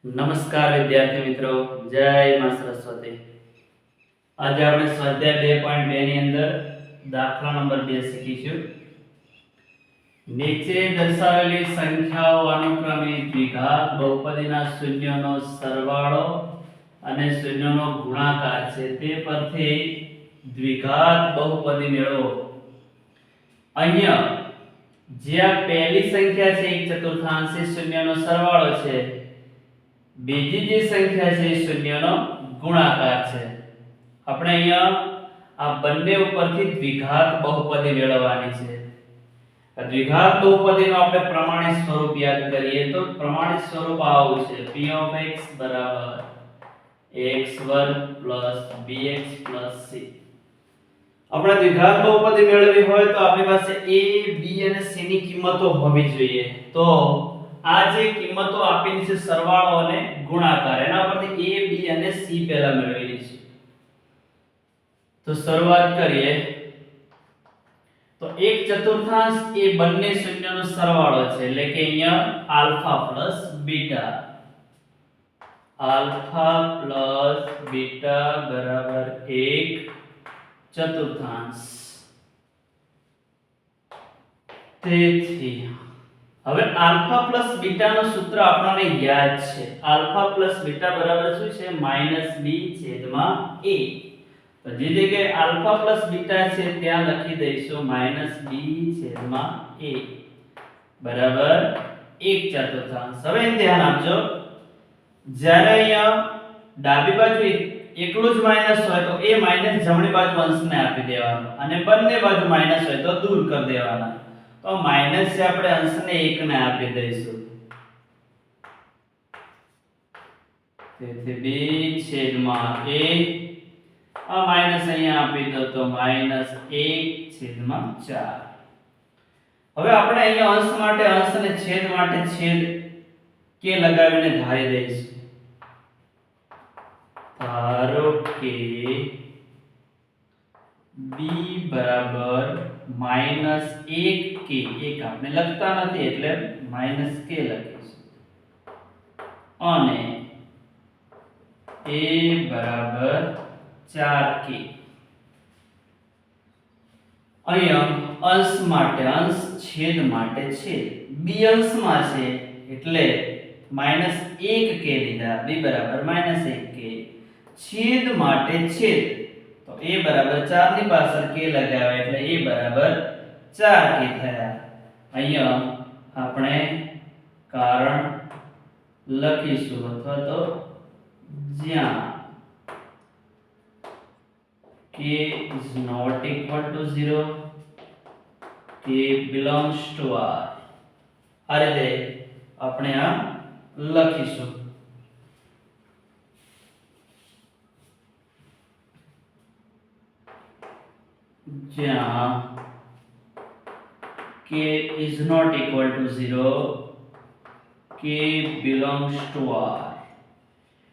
નમસ્કાર વિદ્યાર્થી મિત્રો, જય માં સરસ્વતી. આજે આપણે સ્વાધ્યાય 2.2 ની અંદર દાખલા નંબર 2 શીખીશું. નીચે દર્શાવેલી સંખ્યાઓ અનુક્રમે દ્વિઘાત બહુપદીના શૂન્યનો સરવાળો અને શૂન્યનો ગુણાકાર છે. તે પરથી દ્વિઘાત બહુપદી મેળવો. અહીંયા જ્યાં પહેલી સંખ્યા છે 1/4 શૂન્યનો સરવાળો છે, બીજી જે સંખ્યા છે એ શૂન્યનો ગુણાકાર છે. આપણે અહીંયા આ બંને ઉપરથી દ્વિઘાત બહુપદી મેળવવાની છે. આ દ્વિઘાત બહુપદીનો આપણે પ્રમાણિત સ્વરૂપ યાદ કરીએ તો પ્રમાણિત સ્વરૂપ આવું છે: p of x બરાબર x2 bx c. આપણે દ્વિઘાત બહુપદી મેળવવી હોય તો આપણી પાસે a b અને c ની કિંમતો હોવી જોઈએ. તો આ જે કિંમતો આપેલી છે સરવાળો અને ગુણાકાર, એના પરથી a b અને c પહેલા મેળવેલી છે. તો શરૂઆત કરીએ. તો 1/4 એ બંને શૂન્યનો સરવાળો છે, એટલે કે અહીંયા આલ્ફા પ્લસ બીટા બરાબર 1/4. તેથી હવે આલ્ફા પ્લસ બીટા નું સૂત્ર આપણને યાદ છે. આલ્ફા પ્લસ બીટા બરાબર શું છે? -b/a. તો જે જગ્યાએ આલ્ફા પ્લસ બીટા છે ત્યાં લખી દઈશું -b/a બરાબર 1/4. હવે ધ્યાન આપજો, જ્યારે અહીંયા ડાબી બાજુ એકલું જ માઈનસ હોય તો એ માઈનસ જમણી બાજુ અંશને આપી દેવાનો, અને બંને બાજુ માઈનસ હોય તો દૂર કરી દેવાના. તો માઈનસ છે આપણે અંશને 1 ને આપી દઈશું. તેથી b/a આ માઈનસ અહીંયા આપી દો તો -1/4. હવે આપણે અહીંયા અંશ માટે અંશ અને છેદ માટે છેદ કે લગાવીને ધારી દઈશું. ધારો કે b બરાબર -1k. એક આપણે લખતા નથી એટલે -k લખીશું, અને a બરાબર 4k. અહીંયા અંશ માટે અંશ, છેદ માટે છેદ. b અંશમાં છે એટલે -1k લીધા, b બરાબર -1k. છેદ માટે છેદ તો a બરાબર 4 ની પાછળ k લગાવ્યા એટલે a બરાબર 4k થયા. અહીંયા આપણે કારણ લખીશું, અથવા તો જ્યાં k is not equal to 0, k belongs to r. આ રીતે આપણે આ લખીશું. જ્યાં k is not equal to 0, k belongs to r.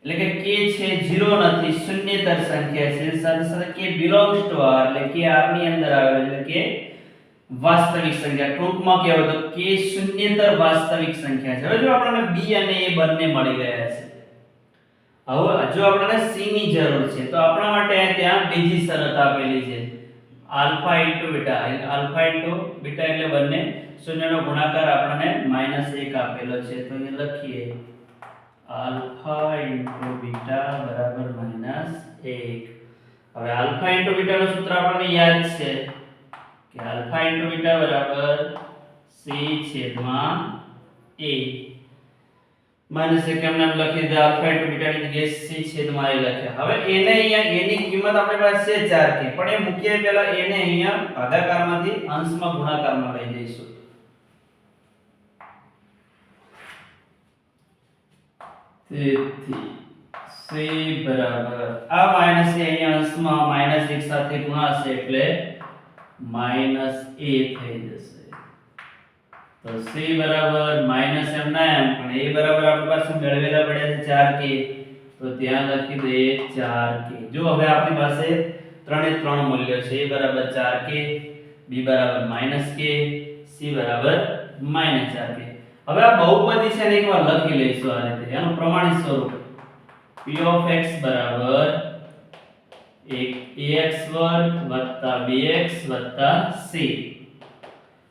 એટલે કે k છે 0 નથી, શૂન્યેતર સંખ્યા છે, સાથે સાથે k belongs to r એટલે કે r ની અંદર આવે, એટલે કે વાસ્તવિક સંખ્યા. ટૂંકમાં કહેવાય તો k શૂન્યેતર વાસ્તવિક સંખ્યા છે. હવે જો આપણને b અને a બંને મળી ગયા છે, હવે જો આપણને c ની જરૂર છે તો આપણા માટે ત્યાં બીજી શરત આપેલી છે, આલ્ફા * બીટા. આલ્ફા * બીટા એટલે બંને શૂન્યનો ગુણાકાર આપણને -1 આપેલો છે. તો એ લખીએ આલ્ફા * બીટા બરાબર -1. હવે આલ્ફા * બીટા નું સૂત્ર આપણને યાદ છે કે આલ્ફા * બીટા બરાબર c/a. -1 કેમ નામ લખી દે, આલ્ફા * બીટા ની જગ્યાએ c/a લખ્યા. હવે એને અહીંયા a ની કિંમત આપણી પાસે છે 4k, પણ એ મૂકીએ પહેલા એને અહીંયા ભાગાકારમાંથી અંશમાં ગુણાકારમાં લઈ જઈશું. તેથી c બરાબર આ માઈનસ એ અહીંયા અંશમાં -1 સાથે ગુણાશે એટલે -a થઈ જશે. તો c બરાબર માઈનસ એમ ના એમ, પણ a બરાબર આપણી પાસે મેળવેલા પડ્યા છે 4k, તો ત્યાં લખી દઈએ 4k. જો હવે આપણી પાસે ત્રણે ત્રણ મૂલ્યો છે. a બરાબર 4k, b બરાબર -k, c બરાબર -4k. હવે આ બહુપદી છે ને એકવાર લખી લઈશું આ રીતે એનું પ્રમાણિત સ્વરૂપ p of x બરાબર એક ax વર્ગ વત્તા bx વત્તા c.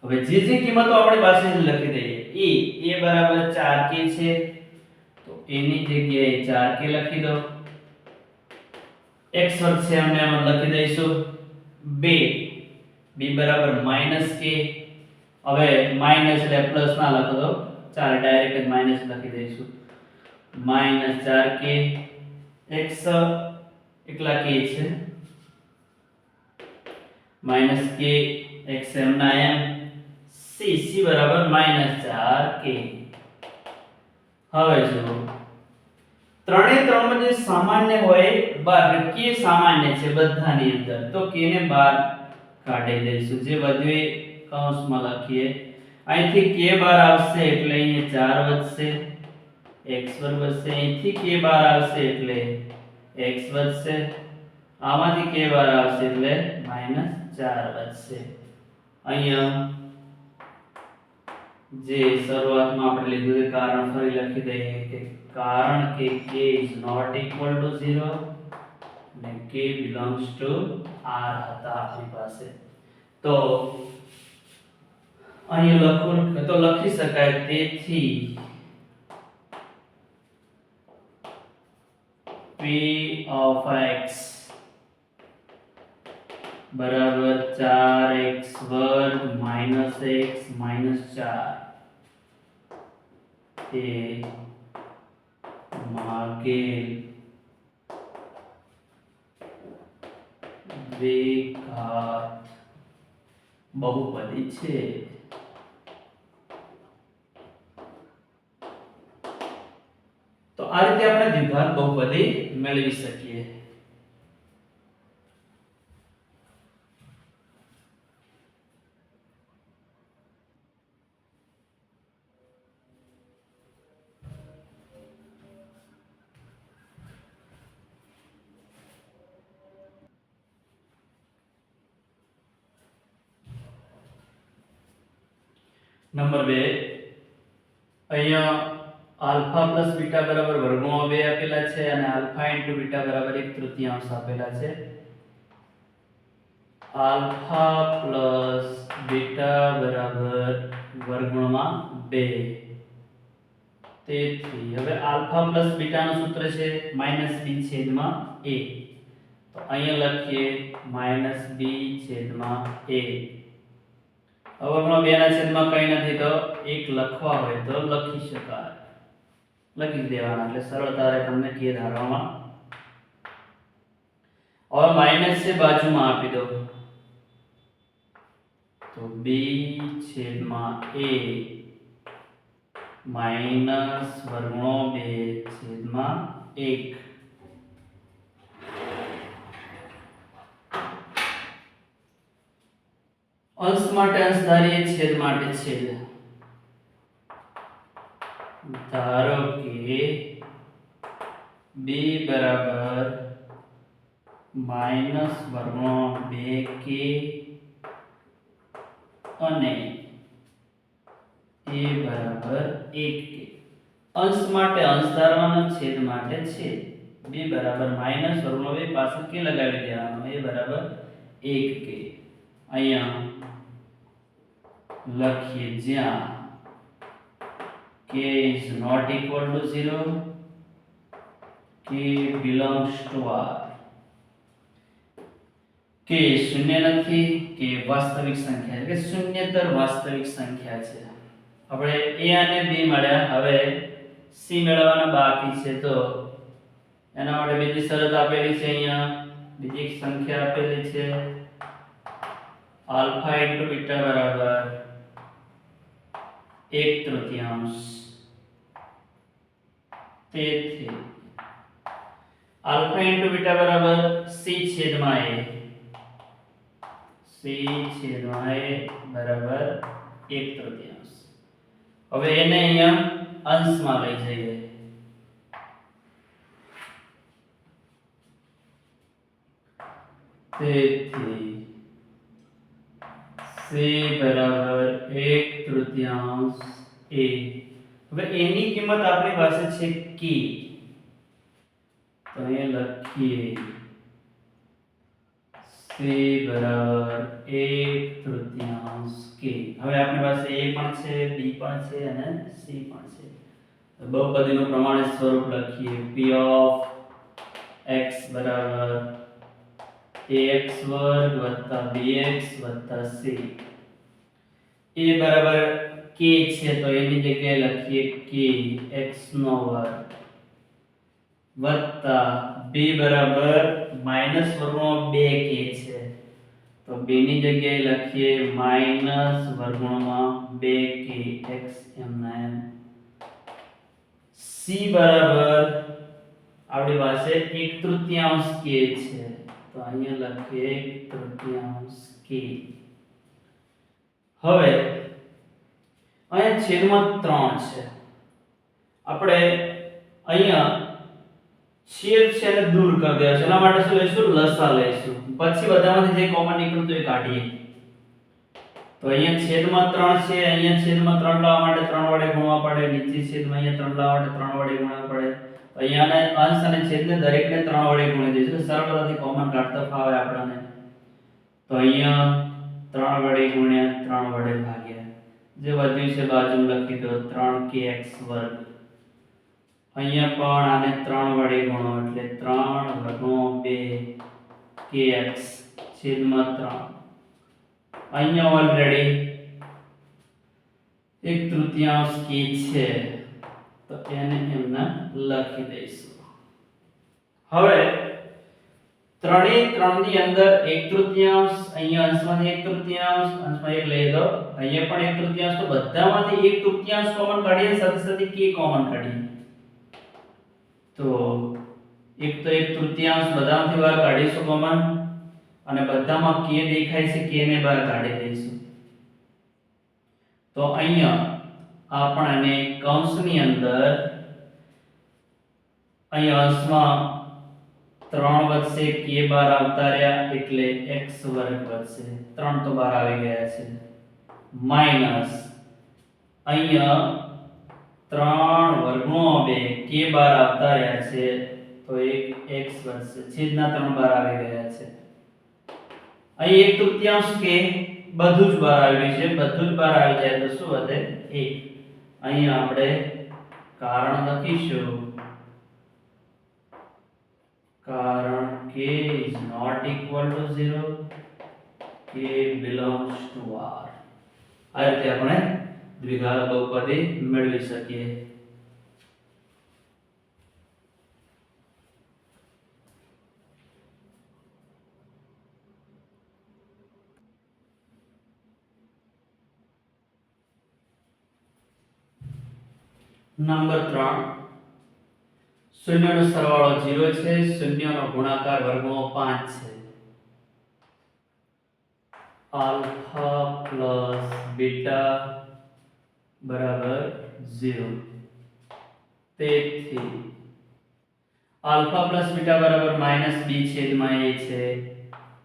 હવે જે કિંમતો આપણી પાસે લખી દઈએ a બરાબર 4k છે તો a ની જગ્યાએ 4k લખી દો. x વર્ગ છે એમને એમ લખી દઈશું 2 b બરાબર -k. હવે માઈનસ એટલે પ્લસ ના લખો તો ચાલે ડાયરેક્ટ જ માઈનસ લખી દઈશું -4k x એકલા k છે -k x m ના m c બરાબર -4k. હવે જો ત્રણે ત્રણમાં જે સામાન્ય હોય બાર k સામાન્ય છે બધાની અંદર તો k ને બહાર કાઢી દઈશું જે વધ્યું એ કૌંસમાં લખીએ. અહીંથી k બહાર આવશે એટલે અહીંયા 4 વધશે x વર્ગ વધશે. અહીંથી k બહાર આવશે એટલે x વધશે. આમાંથી k બહાર આવશે એટલે -4 વધશે. અહીંયા જે શરૂઆતમાં આપણે લીધું એ કારણ ફરી લખી દઈએ કે કારણ કે k is not equal to 0 અને k belongs to r હતા આપણી પાસે. તો અહીં લખી શકાય તેથી p of x बराबर 4x वर्ग माइनस x माइनस 4 એ માગેલ દ્વિઘાત બહુપદી છે. તો આ રીતે આપણે દ્વિઘાત બહુપદી મેળવી શકીએ. નંબર 2 અહીંયા આલ્ફા પ્લસ બીટા બરાબર વર્ગમૂળ 2 આપેલા છે અને આલ્ફા ઇન્ટુ બીટા બરાબર 1/3 આપેલા છે. આલ્ફા પ્લસ બીટા બરાબર વર્ગમૂળમાં 2. તેથી હવે આલ્ફા પ્લસ બીટા નું સૂત્ર છે -b છેદમાં a. તો અહીંયા લખીએ -b છેદમાં a. વર્ગમૂળ 2 ના છેદમાં કંઈ નથી તો 1 લખવા હોય તો લખી શકાય. લખી દેવાના એટલે સરળતા રહે તમને કે ધારવામાં. હવે માઈનસ છે બાજુમાં આપી દો તો b છેદમાં a માઈનસ વર્ગમૂળ 2 છેદમાં 1. અંશ માટે અંશ ધારીએ છેદ માટે છેદ. ધારો કે b બરાબર માઈનસ વર્ગમૂળ 2k અને a બરાબર 1k. અંશ માટે અંશ ધારવાનો છેદ માટે છેદ. b બરાબર માઈનસ વર્ગમૂળ 2 પાછળ k લગાવી દેવાનો a બરાબર 1k. અહીંયા લખીએ જ્યાં k is not equal to 0 k belongs to r. k શૂન્ય નથી કે વાસ્તવિક સંખ્યા એટલે કે શૂન્યતર વાસ્તવિક સંખ્યા છે. આપણે a અને b મળ્યા. હવે c મેળવવાના બાકી છે તો એના માટે બીજી શરત આપેલી છે. અહીંયા બીજી સંખ્યા આપેલી છે આલ્ફા ઇન્ટુ બીટા બરાબર 1/3. તેથી આલ્ફા ઇન્ટુ બીટા બરાબર c છેદમાં a. c છેદમાં a બરાબર 1/3. હવે એને અહીંયા અંશમાં લઈ જઈએ. તેથી c બરાબર 1/3 a. હવે a ની કિંમત આપણી પાસે છે k, તો અહીંયા લખીએ c બરાબર 1/3 k. હવે આપણી પાસે a પણ છે, b પણ છે અને c પણ છે. બહુપદીનું પ્રમાણિત સ્વરૂપ લખીએ p of x બરાબર ax વર્ગ વત્તા bx વત્તા c. a બરાબર k છે તો એની જગ્યાએ લખીએ k x નો વર્ગ વત્તા b બરાબર માઈનસ વર્ગમૂળમાં 2k છે તો b ની જગ્યાએ લખીએ માઈનસ વર્ગમૂળમાં 2k x એમ ના એમ. c બરાબર આપણી પાસે 1/3 k છે તો અહીંયા લખીએ 1/3 k. હવે અહીંયા છેદમાં 3 છે, આપણે અહીંયા છેદ છે એને દૂર કરી દેવા છે, એના માટે શું લઈશું? લસા લઈશું, પછી બધામાંથી જે કોમન નીકળતું એ કાઢીએ. તો અહીંયા છેદમાં 3 છે, અહીંયા છેદમાં 3 લાવવા માટે 3 વડે ગુણવા પડે, નીચે છેદમાં અહીંયા 3 લાવવા માટે 3 વડે ગુણવા પડે. અહીંયાને અંશ અને છેદને દરેકને 3 વડે ગુણી દઈશું, સરળતાથી કોમન કાઢતા ફાવે આપણને. તો અહીંયા 3 વડે ગુણ્યા 3 વડે ભાગ્યા, જે વધ્યું છે બાજુમાં લખી દો 3kx વર્ગ. અહીંયા પણ આને 3 વડે ગુણો એટલે 3 વર્ગમૂળ 2kx છેદમાં 3. અહીંયા ઓલરેડી 1/3 k છે તો એને એમને લખી દઈશું. હવે 3 ની અંદર 1/3, અહીંયા અંશમાંથી 1/3, અંશમાં 1 લઈ દો, અહીંયા પણ 1/3, તો બધામાંથી 1/3 કોમન કાઢીએ, સાથે સાથે k કોમન કાઢીએ. તો એક તો 1/3 બધામાંથી બહાર કાઢીશું કોમન, અને બધામાં k દેખાય છે, k ને બહાર કાઢી દઈશું. તો અહીંયા આપણને કૌંસની અંદર અહીંયા અંશમાં 3 વધશે, k બહાર આવતા રહ્યા એટલે x વર્ગ વધશે, 3 તો બહાર આવી ગયા છે, માઈનસ અહીંયા 3 વર્ગમૂળ 2 k બહાર આવતા રહ્યા છે તો એક x વધશે, છેદના 3 બહાર આવી ગયા છે. અહીં 1/3 k બધું જ બહાર આવી છે, બધું જ બહાર આવી જાય તો શું વધે? 1. અહીં આપણે કારણ લખીશું, કારણ k is not equal to 0, k belongs to R. આ રીતે આપણે દ્વિઘાત બહુપદી મેળવી શકીએ. નંબર 3, શૂન્યનો સરવાળો 0 છે, શૂન્યનો ગુણાકાર વર્ગમૂળ 5 છે. આલ્ફા પ્લસ બીટા બરાબર 0. તેથી આલ્ફા પ્લસ બીટા બરાબર માઈનસ b છેદમાં a છે,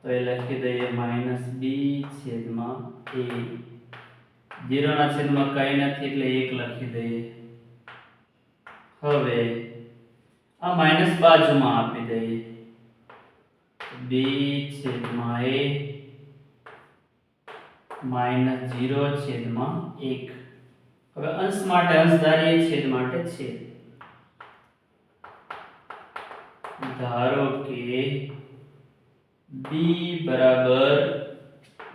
તો એ લખી દઈએ માઈનસ b છેદમાં a. 0 ના છેદમાં કંઈ નથી એટલે 1 લખી દઈએ. હવે આ માઈનસ બાજુમાં આપી દઈએ, b છેદમાં a માઈનસ 0 છેદમાં 1. હવે અંશ માટે અંશ ધારીએ, છેદ માટે છેદ. ધારો કે b બરાબર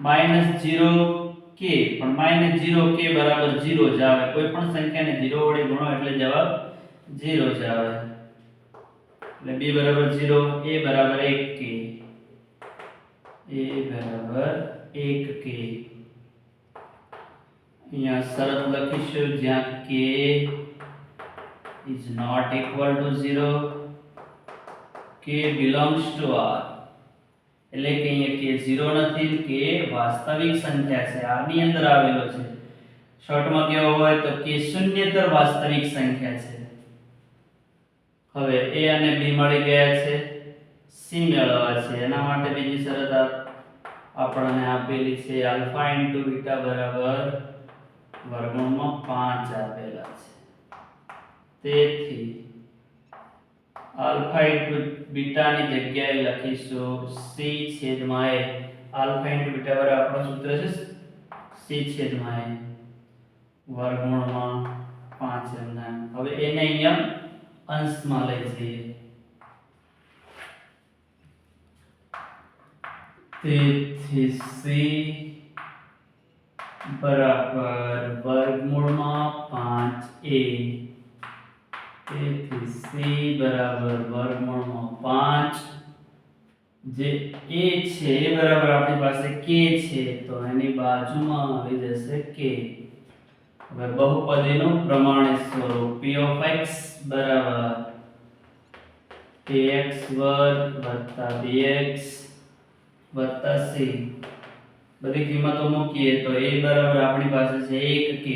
-0k, પણ -0k બરાબર 0 જ આવે, કોઈ પણ સંખ્યાને 0 વડે ગુણો એટલે જવાબ 0 જ આવે. એટલે b બરાબર 0, a બરાબર 1k, a બરાબર 1k. અહીંયા શરત લખીશું, જ્યાં k is not equal to 0, k belongs to R. એટલે કે અહીંયા k 0 નથી, k વાસ્તવિક સંખ્યા છે, R ની અંદર આવેલો છે. શોર્ટમાં કેવો હોય તો k શૂન્યતર વાસ્તવિક સંખ્યા છે. હવે a અને b મળી ગયા છે, c મેળવવા છે. એના માટે બીજી શરત આપણને આપેલી છે, આલ્ફા * બીટા બરાબર વર્ગમૂળમાં 5 આપેલા છે. તેથી આલ્ફા ઇન્ટુ બીટાની જગ્યાએ લખીશું c છેદમાં a. આલ્ફા ઇન્ટુ બીટા બરાબર આપણું સૂત્ર છે c છેદમાં a વર્ગમૂળમાં 5 એમના. હવે એને અહીંયા અંશમાં લઈ જઈએ. તેથી c બરાબર વર્ગમૂળમાં 5a. તેથી c બરાબર વર્ગમૂળમાં 5. જે a છે એ બરાબર આપણી પાસે k છે, તો એની બાજુમાં આવી જશે k. હવે બહુપદીનું પ્રમાણિત સ્વરૂપ p of x બરાબર ax વર્ગ વત્તા bx વત્તા c. બધી કિંમતો મૂકીએ તો a બરાબર આપણી પાસે છે 1k.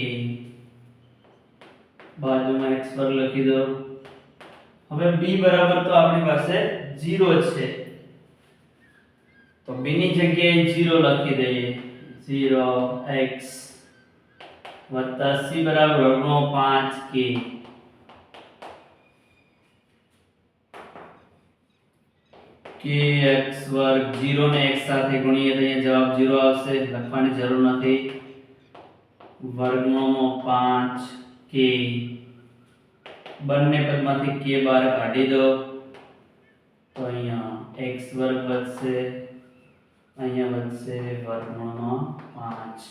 બાજુમાં x વર્ગ લખી દો. હવે b બરાબર તો આપણી પાસે 0 છે, તો b ની જગ્યાએ 0 લખી દઈએ. 0x વત્તા c બરાબર વર્ગમૂળમાં 5k. kx વર્ગ 0 ને x સાથે ગુણીએ તો અહીંયા જવાબ 0 આવશે, લખવાની જરૂર નથી. વર્ગમૂળમાં 5k. બંને પદમાંથી k બહાર કાઢી દો તો અહીંયા x વર્ગ વધશે, અહીંયા વધશે વર્ગમૂળમાં 5.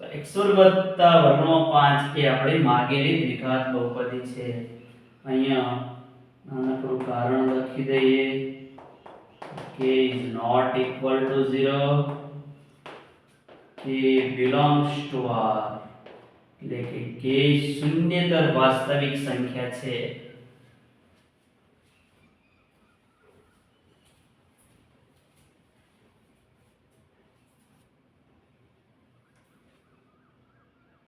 તો x વર્ગ વત્તા વર્ગમૂળમાં 5 એ આપણી માગેલી દ્વિઘાત બહુપદી છે. અહીંયા નાનકડું કારણ લખી દઈએ. k is not equal to 0. k belongs to R. એટલે કે k શૂન્યેતર વાસ્તવિક સંખ્યા છે.